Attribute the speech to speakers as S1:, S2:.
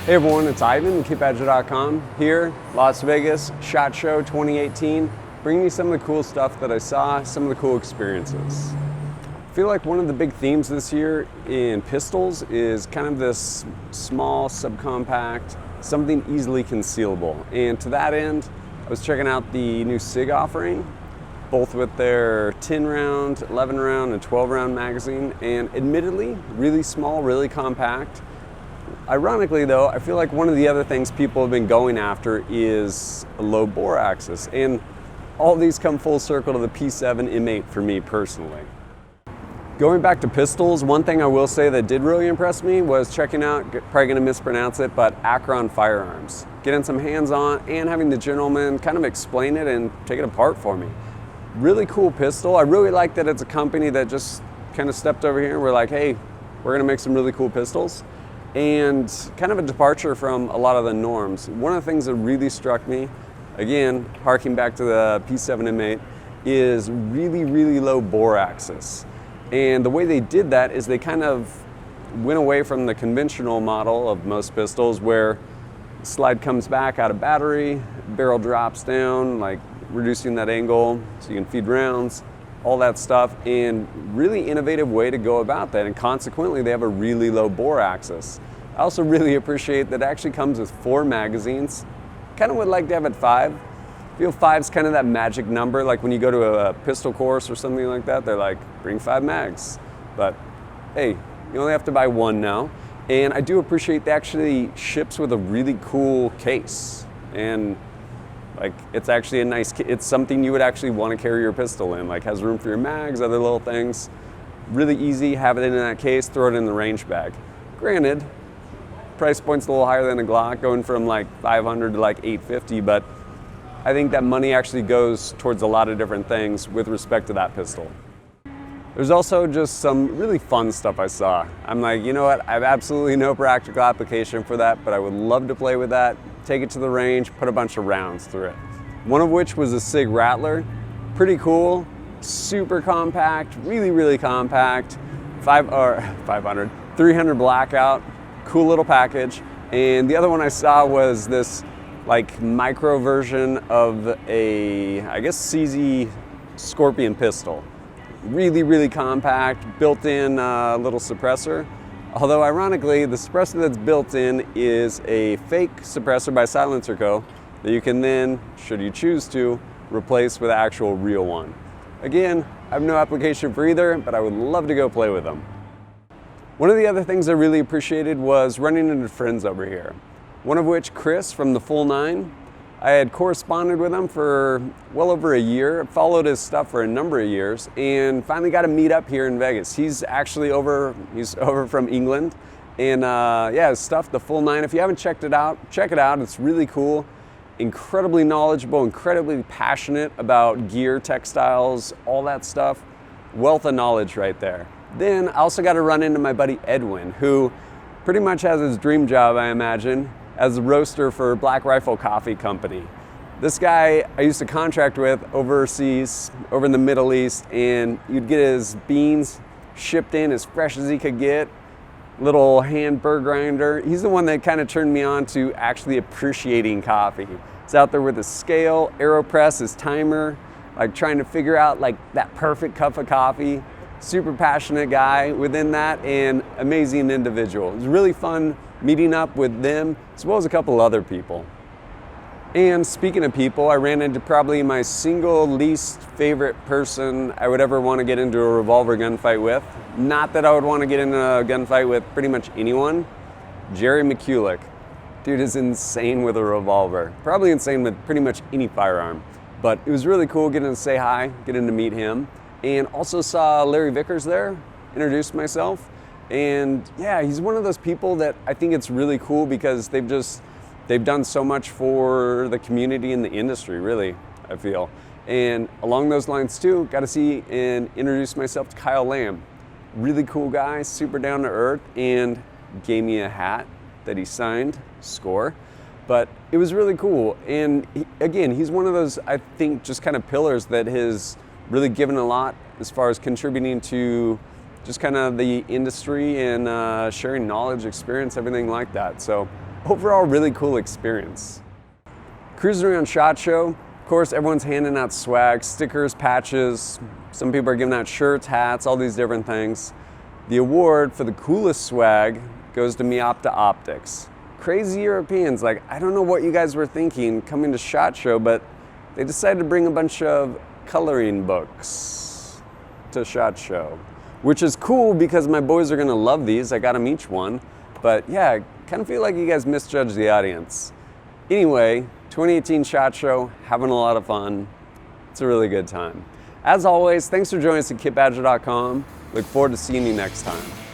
S1: Hey everyone, it's Ivan, KeepBadger.com here, Las Vegas, SHOT Show 2018, bringing you some of the cool stuff that I saw, some of the cool experiences. I feel like one of the big themes this year in pistols is kind of this small, subcompact, something easily concealable. And to that end, I was checking out the new SIG offering, both with their 10 round, 11 round, and 12 round magazine, and admittedly, really small, really compact. Ironically though, I feel like one of the other things people have been going after is a low bore axis, and all these come full circle to the P7 M8 for me personally. Going back to pistols, one thing I will say that did really impress me was checking out, probably gonna mispronounce it, but Archon Firearms. Getting some hands-on and having the gentleman kind of explain it and take it apart for me. Really cool pistol. I really like that it's a company that just kind of stepped over here and we're like, hey, we're gonna make some really cool pistols. And kind of a departure from a lot of the norms. One of the things that really struck me, again, harking back to the P7 M8, is really, really low bore axis. And the way they did that is they kind of went away from the conventional model of most pistols where slide comes back out of battery, barrel drops down, like reducing that angle so you can feed rounds, all that stuff, and really innovative way to go about that, and consequently they have a really low bore axis. I also really appreciate that it actually comes with 4 magazines. Kind of would like to have it 5. I feel 5's kind of that magic number, like when you go to a pistol course or something like that, they're like, bring 5 mags. But hey, you only have to buy 1 now. And I do appreciate they actually ships with a really cool case. And like, it's actually a nice, it's something you would actually want to carry your pistol in, like has room for your mags, other little things. Really easy, have it in that case, throw it in the range bag. Granted, price point's a little higher than a Glock, going from like 500 to like 850, but I think that money actually goes towards a lot of different things with respect to that pistol. There's also just some really fun stuff I saw. I'm like, you know what, I have absolutely no practical application for that, but I would love to play with that, take it to the range, put a bunch of rounds through it. One of which was a SIG Rattler. Pretty cool, super compact, really, really compact, 300 blackout, cool little package. And the other one I saw was this like micro version of a, I guess, CZ Scorpion pistol. Really, really compact, built-in little suppressor. Although ironically, the suppressor that's built in is a fake suppressor by Silencer Co. that you can then, should you choose to, replace with an actual real one. Again, I have no application for either, but I would love to go play with them. One of the other things I really appreciated was running into friends over here. One of which, Chris from the Full 9. I had corresponded with him for well over a year, followed his stuff for a number of years, and finally got to meet up here in Vegas. He's actually over from England. And yeah, his stuff, the Full 9, if you haven't checked it out, check it out. It's really cool. Incredibly knowledgeable, incredibly passionate about gear, textiles, all that stuff. Wealth of knowledge right there. Then I also got to run into my buddy Edwin, who pretty much has his dream job, I imagine, as a roaster for Black Rifle Coffee Company. This guy I used to contract with overseas, over in the Middle East, and you'd get his beans shipped in as fresh as he could get. Little hand burr grinder. He's the one that kind of turned me on to actually appreciating coffee. He's out there with his scale, AeroPress, his timer, like trying to figure out like that perfect cup of coffee. Super passionate guy within that, and amazing individual. It was really fun meeting up with them as well as a couple other people. And speaking of people, I ran into probably my single least favorite person I would ever want to get into a revolver gunfight with. Not that I would want to get into a gunfight with pretty much anyone. Jerry McCulloch. Dude is insane with a revolver. Probably insane with pretty much any firearm. But it was really cool getting to say hi, getting to meet him. And also saw Larry Vickers there, introduced myself. And yeah, he's one of those people that I think it's really cool because they've done so much for the community and the industry, really, I feel. And along those lines too, got to see and introduce myself to Kyle Lamb. Really cool guy, super down to earth, and gave me a hat that he signed, score. But it was really cool. And again, he's one of those, I think, just kind of pillars that has really given a lot as far as contributing to just kind of the industry and sharing knowledge, experience, everything like that. So overall really cool experience. Cruising around SHOT Show, of course, everyone's handing out swag, stickers, patches. Some people are giving out shirts, hats, all these different things. The award for the coolest swag goes to Miopta Optics. Crazy Europeans, like, I don't know what you guys were thinking coming to SHOT Show, but they decided to bring a bunch of coloring books to SHOT Show, which is cool because my boys are gonna love these. I got them each one, but yeah, I kind of feel like you guys misjudged the audience. Anyway, 2018 SHOT Show, having a lot of fun. It's a really good time. As always, thanks for joining us at kitbadger.com. Look forward to seeing you next time.